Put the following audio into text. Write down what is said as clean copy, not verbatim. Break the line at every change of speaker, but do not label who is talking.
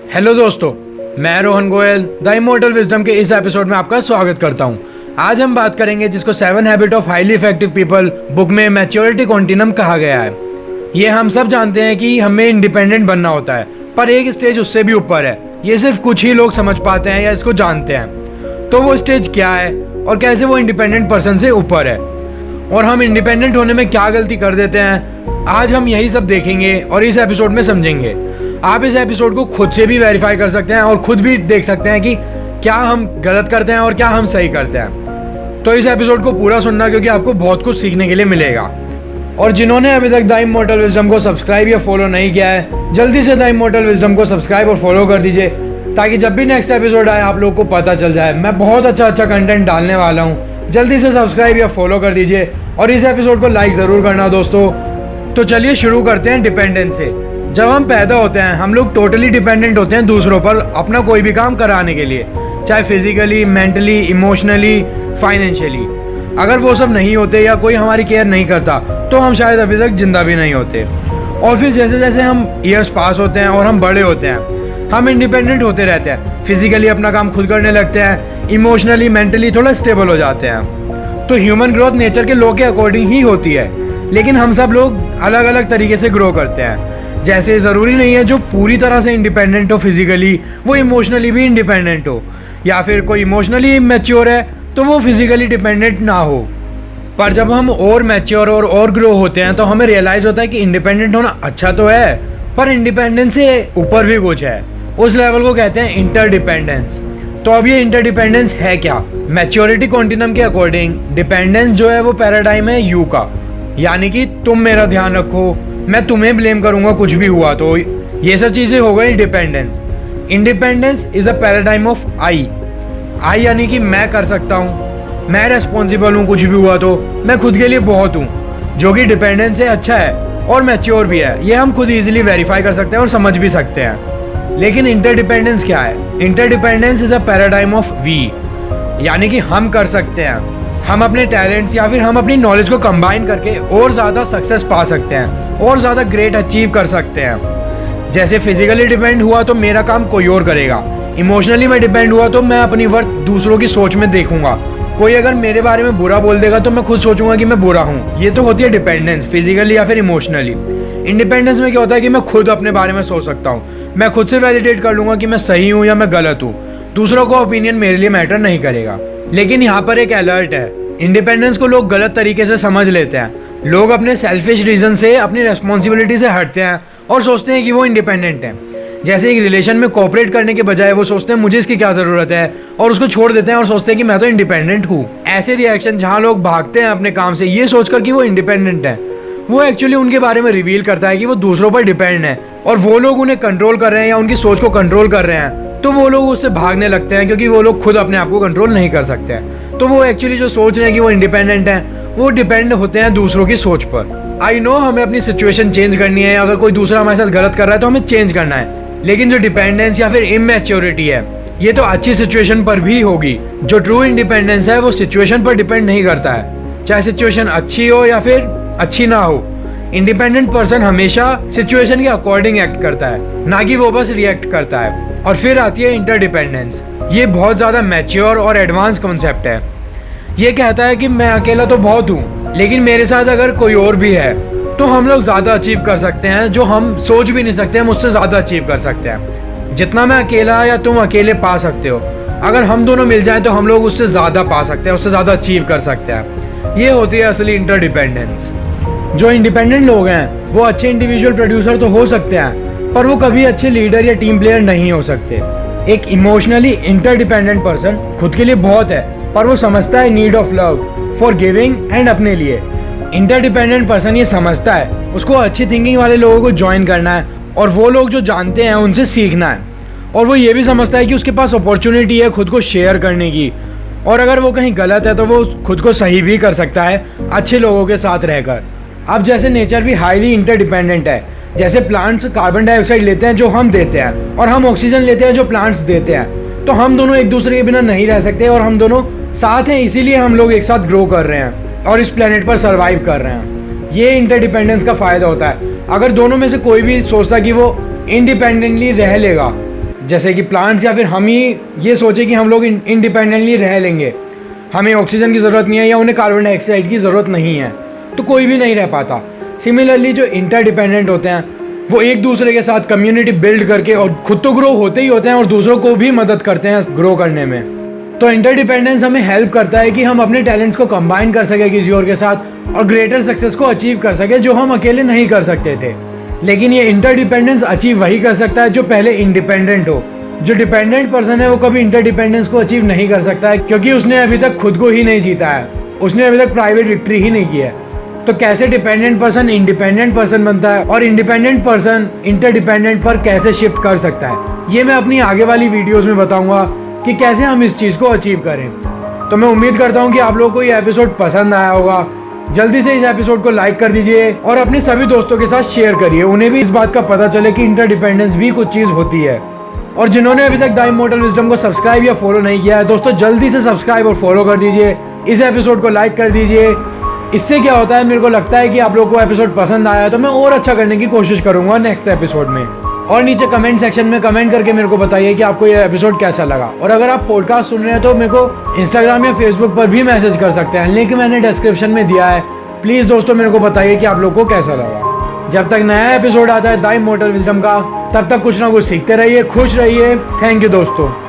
Hello दोस्तों, मैं Rohan Goyal the immortal wisdom के इस एपिसोड में आपका स्वागत करता हूं। आज हम बात करेंगे जिसको 7 habit of highly effective people book में मैच्योरिटी कॉन्टिनम कहा गया है। ये हम सब जानते हैं कि हमें इंडिपेंडेंट बनना होता है, पर एक स्टेज उससे भी ऊपर है। ये सिर्फ कुछ ही लोग समझ पाते हैं या इसको जानते हैं। तो वो स्टेज क्या है और कैसे वो इंडिपेंडेंट पर्सन से ऊपर है, और हम इंडिपेंडेंट होने में क्या गलती कर देते हैं, आज हम यही सब देखेंगे और इस एपिसोड में समझेंगे। आप इस एपिसोड को खुद से भी वेरीफाई कर सकते हैं और खुद भी देख सकते हैं कि क्या हम गलत करते हैं और क्या हम सही करते हैं। तो इस एपिसोड को पूरा सुनना, क्योंकि आपको बहुत कुछ सीखने के लिए मिलेगा। और जिन्होंने अभी तक द इमॉर्टल विजडम को सब्सक्राइब या फॉलो नहीं किया है, जल्दी से द इमॉर्टल विजडम को सब्सक्राइब और फॉलो कर दीजिए, ताकि जब भी नेक्स्ट एपिसोड आए आप लोग को पता चल जाए। मैं बहुत अच्छा कंटेंट डालने वाला हूँ। जल्दी से सब्सक्राइब या फॉलो कर दीजिए और इस एपिसोड को लाइक ज़रूर करना दोस्तों। तो चलिए शुरू करते हैं डिपेंडेंस से। जब हम पैदा होते हैं हम लोग टोटली डिपेंडेंट होते हैं दूसरों पर अपना कोई भी काम कराने के लिए, चाहे फिजिकली, मेंटली, इमोशनली, फाइनेंशियली। अगर वो सब नहीं होते या कोई हमारी केयर नहीं करता तो हम शायद अभी तक जिंदा भी नहीं होते। और फिर जैसे जैसे हम ईयर्स पास होते हैं और हम बड़े होते हैं, हम इंडिपेंडेंट होते रहते हैं। फिजिकली अपना काम खुद करने लगते हैं, इमोशनली, मेंटली थोड़ा स्टेबल हो जाते हैं। तो ह्यूमन ग्रोथ नेचर के लॉ के अकॉर्डिंग ही होती है, लेकिन हम सब लोग अलग अलग तरीके से ग्रो करते हैं। जैसे ज़रूरी नहीं है जो पूरी तरह से इंडिपेंडेंट हो फिजिकली वो इमोशनली भी इंडिपेंडेंट हो, या फिर कोई इमोशनली मैच्योर है तो वो फिजिकली डिपेंडेंट ना हो। पर जब हम और मैच्योर और ग्रो होते हैं तो हमें रियलाइज़ होता है कि इंडिपेंडेंट होना अच्छा तो है, पर इंडिपेंडेंस से ऊपर भी कुछ है। उस लेवल को कहते हैं इंटरडिपेंडेंस। तो अब ये इंटरडिपेंडेंस है क्या? मैच्योरिटी कॉन्टिनम के अकॉर्डिंग डिपेंडेंस जो है वो पैराडाइम है यू का, यानी कि तुम मेरा ध्यान रखो, मैं तुम्हें ब्लेम करूंगा कुछ भी हुआ तो। ये सब चीज़ें हो गई dependence. Independence is a paradigm of I यानी कि मैं कर सकता हूँ, मैं रेस्पॉन्सिबल हूँ, कुछ भी हुआ तो मैं खुद के लिए बहुत हूँ, जो कि डिपेंडेंस से अच्छा है और मैच्योर भी है। ये हम खुद इजीली वेरीफाई कर सकते हैं और समझ भी सकते हैं। लेकिन इंटरडिपेंडेंस क्या है? Interdependence is a paradigm of we, यानी कि हम कर सकते हैं, हम अपने टैलेंट्स या फिर हम अपनी नॉलेज को कंबाइन करके और ज़्यादा सक्सेस पा सकते हैं और ज़्यादा ग्रेट अचीव कर सकते हैं। जैसे फिजिकली डिपेंड हुआ तो मेरा काम कोई और करेगा, इमोशनली मैं डिपेंड हुआ तो मैं अपनी वर्थ दूसरों की सोच में देखूंगा। कोई अगर मेरे बारे में बुरा बोल देगा तो मैं खुद सोचूंगा कि मैं बुरा हूँ। ये तो होती है डिपेंडेंस, फिजिकली या फिर इमोशनली। इंडिपेंडेंस में क्या होता है कि मैं खुद अपने बारे में सोच सकता हूँ, मैं खुद से वैलिडेट कर लूंगा कि मैं सही हूँ या मैं गलत हूँ। दूसरों का ओपिनियन मेरे लिए मैटर नहीं करेगा। लेकिन यहाँ पर एक अलर्ट है, इंडिपेंडेंस को लोग गलत तरीके से समझ लेते हैं। लोग अपने सेल्फिश रीजन से अपनी रेस्पॉन्सिबिलिटी से हटते हैं और सोचते हैं कि वो इंडिपेंडेंट हैं। जैसे एक रिलेशन में कोऑपरेट करने के बजाय वो सोचते हैं मुझे इसकी क्या ज़रूरत है, और उसको छोड़ देते हैं और सोचते हैं कि मैं तो इंडिपेंडेंट हूँ। ऐसे रिएक्शन जहाँ लोग भागते हैं अपने काम से ये सोचकर कि वो इंडिपेंडेंट है, वो एक्चुअली उनके बारे में रिवील करता है कि वो दूसरों पर डिपेंड है और वो लोग उन्हें कंट्रोल कर रहे हैं या उनकी सोच को कंट्रोल कर रहे हैं। तो वो लोग उससे भागने लगते हैं क्योंकि वो लोग खुद अपने आप को कंट्रोल नहीं कर सकते हैं। तो वो एक्चुअली जो सोच रहे हैं कि वो इंडिपेंडेंट हैं, वो डिपेंड होते हैं दूसरों की सोच पर। आई नो हमें अपनी सिचुएशन चेंज करनी है, अगर कोई दूसरा हमारे साथ गलत कर रहा है तो हमें चेंज करना है। लेकिन जो डिपेंडेंस या फिर इमैच्योरिटी है ये तो अच्छी सिचुएशन पर भी होगी। जो ट्रू इंडिपेंडेंस है वो सिचुएशन पर डिपेंड नहीं करता है, चाहे सिचुएशन अच्छी हो या फिर अच्छी ना हो। इंडिपेंडेंट पर्सन हमेशा सिचुएशन के अकॉर्डिंग एक्ट करता है, ना कि वो बस रिएक्ट करता है। और फिर आती है इंटरडिपेंडेंस। ये बहुत ज़्यादा मैच्योर और एडवांस कॉन्सेप्ट है। ये कहता है कि मैं अकेला तो बहुत हूँ, लेकिन मेरे साथ अगर कोई और भी है तो हम लोग ज़्यादा अचीव कर सकते हैं। जो हम सोच भी नहीं सकते हम उससे ज़्यादा अचीव कर सकते हैं। जितना मैं अकेला या तुम अकेले पा सकते हो, अगर हम दोनों मिल जाएं तो हम लोग उससे ज़्यादा पा सकते हैं, उससे ज़्यादा अचीव कर सकते हैं। ये होती है असली इंटरडिपेंडेंस। जो इंडिपेंडेंट लोग हैं वो अच्छे इंडिविजुअल प्रोड्यूसर तो हो सकते हैं, पर वो कभी अच्छे लीडर या टीम प्लेयर नहीं हो सकते। एक इमोशनली इंटरडिपेंडेंट पर्सन खुद के लिए बहुत है, पर वो समझता है need of love, for giving and अपने लिए। इंटरडिपेंडेंट पर्सन ये समझता है उसको अच्छी थिंकिंग वाले लोगों को ज्वाइन करना है और वो लोग जो जानते हैं उनसे सीखना है। और वो ये भी समझता है कि उसके पास अपॉर्चुनिटी है खुद को शेयर करने की, और अगर वो कहीं गलत है तो वो खुद को सही भी कर सकता है अच्छे लोगों के साथ रहकर। अब जैसे नेचर भी हाईली इंटरडिपेंडेंट है, जैसे प्लांट्स कार्बन डाइऑक्साइड लेते हैं जो हम देते हैं और हम ऑक्सीजन लेते हैं जो प्लांट्स देते हैं, तो हम दोनों एक दूसरे के बिना नहीं रह सकते और हम दोनों साथ हैं, इसीलिए हम लोग एक साथ ग्रो कर रहे हैं और इस प्लेनेट पर सर्वाइव कर रहे हैं। ये इंटरडिपेंडेंस का फ़ायदा होता है। अगर दोनों में से कोई भी सोचता कि वो इंडिपेंडेंटली रह लेगा, जैसे कि प्लांट्स या फिर हम ही ये सोचे कि हम लोग इंडिपेंडेंटली रह लेंगे, हमें ऑक्सीजन की ज़रूरत नहीं है या उन्हें कार्बन डाइऑक्साइड की ज़रूरत नहीं है, तो कोई भी नहीं रह पाता। सिमिलरली जो इंटरडिपेंडेंट होते हैं वो एक दूसरे के साथ कम्युनिटी बिल्ड करके और खुद तो ग्रो होते ही होते हैं और दूसरों को भी मदद करते हैं ग्रो करने में। तो इंटरडिपेंडेंस हमें हेल्प करता है कि हम अपने टैलेंट्स को कंबाइन कर सके किसी और के साथ और ग्रेटर सक्सेस को अचीव कर सके जो हम अकेले नहीं कर सकते थे। लेकिन ये इंटरडिपेंडेंस अचीव वही कर सकता है जो पहले इंडिपेंडेंट हो। जो डिपेंडेंट पर्सन है वो कभी इंटरडिपेंडेंस को अचीव नहीं कर सकता है, क्योंकि उसने अभी तक खुद को ही नहीं जीता है, उसने अभी तक प्राइवेट विक्ट्री ही नहीं की है। तो कैसे डिपेंडेंट पर्सन इंडिपेंडेंट पर्सन बनता है और इंडिपेंडेंट पर्सन इंटरडिपेंडेंट पर कैसे शिफ्ट कर सकता है, ये मैं अपनी आगे वाली वीडियोस में बताऊंगा कि कैसे हम इस चीज़ को अचीव करें। तो मैं उम्मीद करता हूं कि आप लोगों को ये एपिसोड पसंद आया होगा। जल्दी से इस एपिसोड को लाइक कर दीजिए और अपने सभी दोस्तों के साथ शेयर करिए, उन्हें भी इस बात का पता चले कि इंटरडिपेंडेंस भी कुछ चीज़ होती है। और जिन्होंने अभी तक द इमॉर्टल विजडम को सब्सक्राइब या फॉलो नहीं किया है, दोस्तों जल्दी से सब्सक्राइब और फॉलो कर दीजिए, इस एपिसोड को लाइक कर दीजिए। इससे क्या होता है, मेरे को लगता है कि आप लोगों को एपिसोड पसंद आया है तो मैं और अच्छा करने की कोशिश करूंगा नेक्स्ट एपिसोड में। और नीचे कमेंट सेक्शन में कमेंट करके मेरे को बताइए कि आपको ये एपिसोड कैसा लगा। और अगर आप पॉडकास्ट सुन रहे हैं तो मेरे को इंस्टाग्राम या फेसबुक पर भी मैसेज कर सकते हैं, लिंक मैंने डिस्क्रिप्शन में दिया है। प्लीज़ दोस्तों मेरे को बताइए कि आप लोग को कैसा लगा। जब तक नया एपिसोड आता है द इमॉर्टल विजडम का, तब तक कुछ ना कुछ सीखते रहिए, खुश रहिए। थैंक यू दोस्तों।